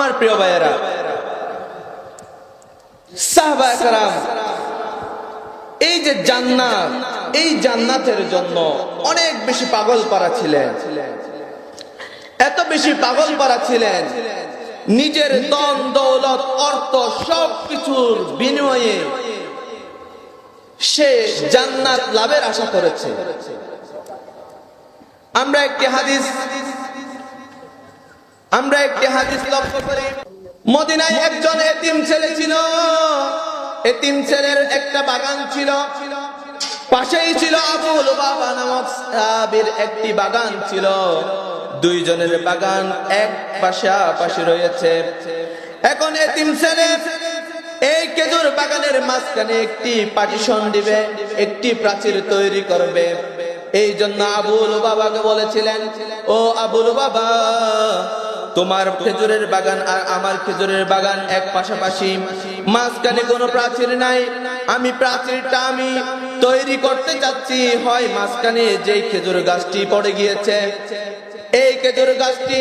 আমার প্রিয় ভাইয়েরা, সাহাবায়ে কেরাম এই যে জান্নাত, এই জান্নাতের জন্য অনেক বেশি পাগল পারা ছিলেন। এত বেশি পাগল পারা ছিলেন, নিজের ধন দৌলত অর্থ সবকিছুর বিনিময়ে সে জান্নাত লাভের আশা করেছে। আমরা একটি হাদিস লক্ষ্য করি। মদিনায় একজন এতিম ছেলে ছিল। এতিম ছেলের একটা বাগান ছিল, পাশেই ছিল আবু লুবাবা নামক সাহাবীর একটি বাগান ছিল। দুইজনের বাগান এক পাশাপাশি রয়েছে। এখন এতিম ছেলে এই খেজুর বাগানের মাঝখানে একটি পার্টিশন দিবে, একটি প্রাচীর তৈরি করবে। এই জন্য আবু লুবাবাকে বলেছিলেন, ও আবু লুবাবা, তোমার খেজুরের বাগান আর আমার খেজুরের বাগান এক পাশাপাশি, মাঝখানে কোনো প্রাচীর নাই। আমি প্রাচীরটা তৈরি করতে চাচ্ছি। হয় মাঝখানে যেই খেজুর গাছটি পড়ে গিয়েছে, এই খেজুর গাছটি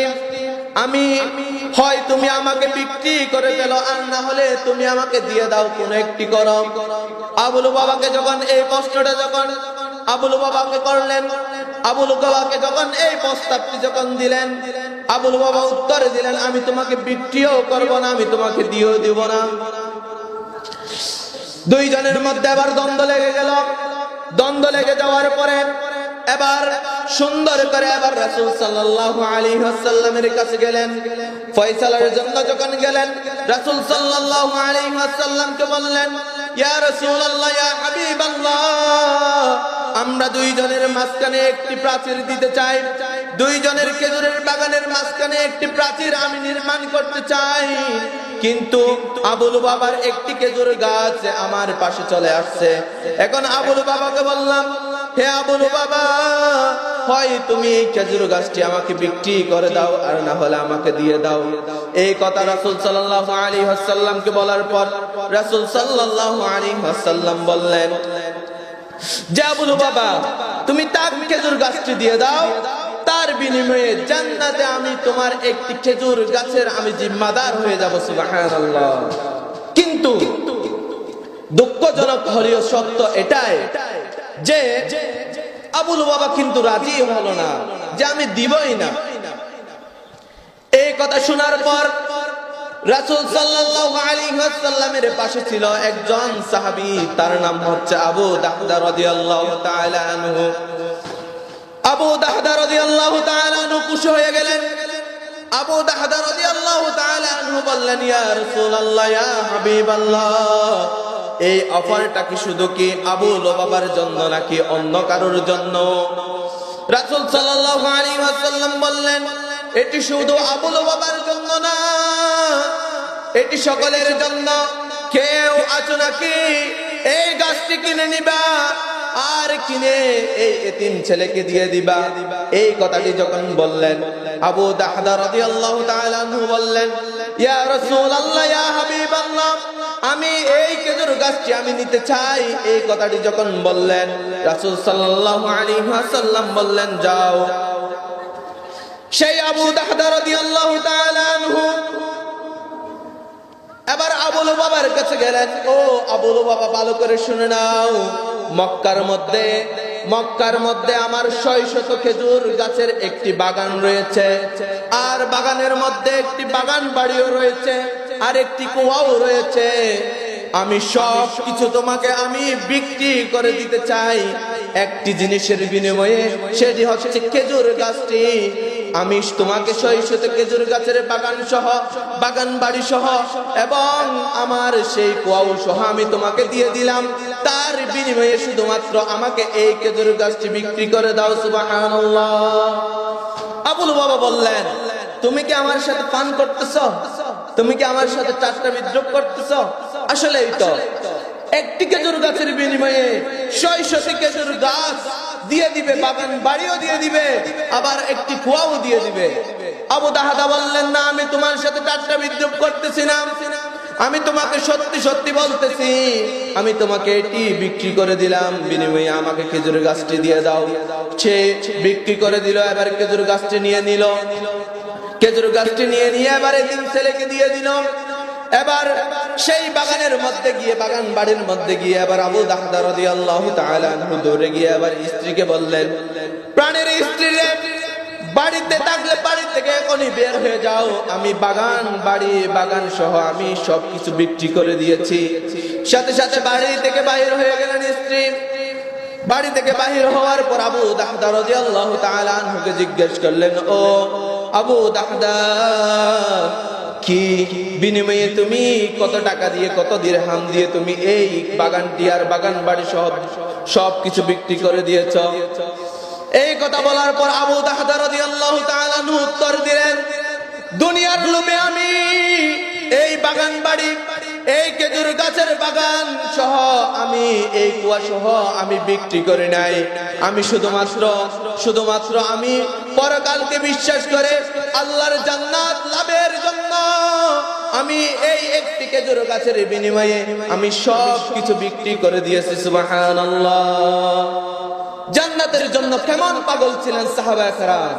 হয় তুমি আমাকে বিক্রি করে ফেলো, আর না হলে তুমি আমাকে দিয়ে দাও, কোন একটি করো। আবু লুবাবাকে যখন এই প্রশ্নটা আবু লুবাবাকে করলেন, আবু লুবাবাকে যখন এই প্রস্তাবটি দিলেন, আবু লুবাবা উত্তরে দিলেন, আমি তোমাকে বিক্রিও করব না, আমি তোমাকে দিয়েও দিব না। দুইজনের মধ্যে আবার দ্বন্দ্ব লেগে গেল। দ্বন্দ্ব লেগে যাওয়ার পরে এবার সুন্দর করে রাসূল সাল্লাল্লাহু আলাইহি ওয়াসাল্লামের কাছে গেলেন। ফয়সালার জন্য যখন গেলেন, রাসূল সাল্লাল্লাহু আলাইহি ওয়াসাল্লামকে বললেন, ইয়া রাসূলুল্লাহ, ইয়া হাবিবাল্লাহ, আমরা দুইজনের মাঝখানে একটি প্রাচীর দিতে চাই। দুইজনের খেজুরের বাগানের মাঝখানে একটি প্রাচীর আমি নির্মাণ করতে চাই। কিন্তু আবু লুবাবার একটি খেজুর গাছ আমার পাশে চলে আসছে। এখন আবু লুবাবাকে বললাম, হে আবু লুবাবা, হয় তুমি এই খেজুর গাছটি আমাকে বিক্রি করে দাও, আর না হলে আমাকে দিয়ে দাও। এই কথা রাসূল সাল্লাল্লাহু আলাইহি ওয়াসাল্লামকে বলার পর রাসূল সাল্লাল্লাহু আলাইহি ওয়াসাল্লাম বললেন, যে আবু লুবাবা, তুমি তার খেজুর গাছটি দিয়ে দাও, তার বিনিময়ে জান্নাতে আমি তোমার একটি খেজুর গাছের জিম্মাদার হয়ে যাব। সুবহানাল্লাহ। কিন্তু দুঃখজনক হলেও সত্য এটাই যে আবু লুবাবা কিন্তু রাজি হলো না, যে আমি দিবই না। এই কথা শোনার পর রাসূল সাল্লাল্লাহু আলাইহি ওয়াসাল্লামের পাশে ছিল একজন সাহাবী, তার নাম হচ্ছে আবু দাহদা রাদিয়াল্লাহু তাআলা আনহু। আবু দাহদা রাদিয়াল্লাহু তাআলা আনহু খুশি হয়ে গেলেন। আবু দাহদা রাদিয়াল্লাহু তাআলা আনহু বললেন, ইয়া রাসূলুল্লাহ, ইয়া হাবিবাল্লাহ, এই অফারটা কি শুধু কি আবু লুবাবার জন্য নাকি অন্য কারোর জন্য? রাসূল সাল্লাল্লাহু আলাইহি ওয়াসাল্লাম বললেন, এটি শুধু আবু লুবাবার জন্য না, এটি সকলের জন্য। কেউ আছো নাকি এই গাছটি কিনে নিবা, আর কিনে এই এতিম ছেলেকে দিয়ে দিবা? এই কথাটি যখন বললেন, আবু দাহদা রাদিয়াল্লাহু তাআলা আনহু বললেন, ইয়া রাসূলুল্লাহ, ইয়া হাবিবাল্লাহ, আমি এই খেজুর গাছটি নিতে চাই। এই কথাটি যখন বললেন, রাসূল সাল্লাল্লাহু আলাইহি ওয়াসাল্লাম বললেন, যাও। সেই আবু দাহদা রাদিয়াল্লাহু তাআলা আনহু এবার আবু লুবাবার কাছে গেলেন। ও আবু লুবাবা, ভালো করে শুনে নাও, মক্কার মধ্যে আমার 600 খেজুর গাছের একটি বাগান রয়েছে, আর বাগানের মধ্যে একটি বাগান বাড়িও রয়েছে, আর একটি কুয়াও রয়েছে। আমি সব কিছু তোমাকে বিক্রি করে দিতে চাই একটি জিনিসের বিনিময়ে, সেটি হচ্ছে খেজুর গাছটি। আমি তোমাকে 600 খেজুর গাছের বাগান বাড়ি সহ এবং আমার সেই কুয়াও সহ আমি তোমাকে দিয়ে দিলাম। তার বিনিময়ে শুধুমাত্র আমাকে এই খেজুর গাছটি বিক্রি করে দাও। সুবহানাল্লাহ। আবু লুবাবা বললেন, তুমি কি আমার সাথে পান করতেছো? তুমি কি আমার সাথে ঠাট্টা বিদ্রূপ করতেছো? আসলেই তো, একটি খেজুর গাছের বিনিময়ে 600 খেজুর গাছ দিয়ে দিবে, বাগান বাড়িও দিয়ে দিবে, আবার একটি কুয়াও দিয়ে দিবে। আবু দাহদা বললেন, না, আমি তোমার সাথে ঠাট্টা বিদ্রূপ করতেছি না, আমি তোমাকে সত্যি সত্যি বলতেছি, আমি তোমাকে এটি বিক্রি করে দিলাম, বিনিময়ে আমাকে খেজুর গাছটি দিয়ে দাও। সে বিক্রি করে দিল, এবার খেজুর গাছটি নিয়ে নিল। খেজুর গাছটি নিয়ে এবার তিন ছেলেকে দিয়ে দিল। এবার সেই বাগানের মধ্যে গিয়ে, বাগান বাড়ির মধ্যে গিয়ে এবার আবু দাহদা রাদিয়াল্লাহু তাআলা আনহু দৌড়ে গিয়ে এবার স্ত্রীকে বললেন, প্রাণের স্ত্রী রে, বাড়িতে থাকলে বাড়ি থেকে এখনই বের হয়ে যাও। আমি বাগান বাড়ি বাগান সহ আমি সবকিছু বিক্রি করে দিয়েছি। সাথে সাথে বাড়ি থেকে বাইরে হয়ে গেলেন স্ত্রী। বাড়ি থেকে বাহির হওয়ার পর আবু দাহদা রাদিয়াল্লাহু তাআলা আনহুকে জিজ্ঞেস করলেন, ও আবু দাহদা, কি বিনিময়ে তুমি কত টাকা দিয়ে, কত দিরহাম দিয়ে তুমি এই বাগানটি আর বাগান বাড়ি সবকিছু বিক্রি করে দিয়েছ? এই কথা বলার পর আবু দাহদা রাদিয়াল্লাহু তাআলা আনহু উত্তর দিলেন, দুনিয়ার লোভে আমি এই বাগান বাড়ি, এই খেজুর গাছের বাগান সহ আমি এই কুয়া সহ আমি বিক্রি করে নাই। আমি শুধুমাত্র আমি পরকালকে বিশ্বাস করে আল্লাহর জান্নাত লাভের জন্য আমি এই একটি খেজুর গাছের বিনিময়ে আমি সব কিছু বিক্রি করে দিয়েছি। সুবহানাল্লাহ। জান্নাতের জন্য কেমন পাগল ছিলেন সাহাবায়ে কেরাম।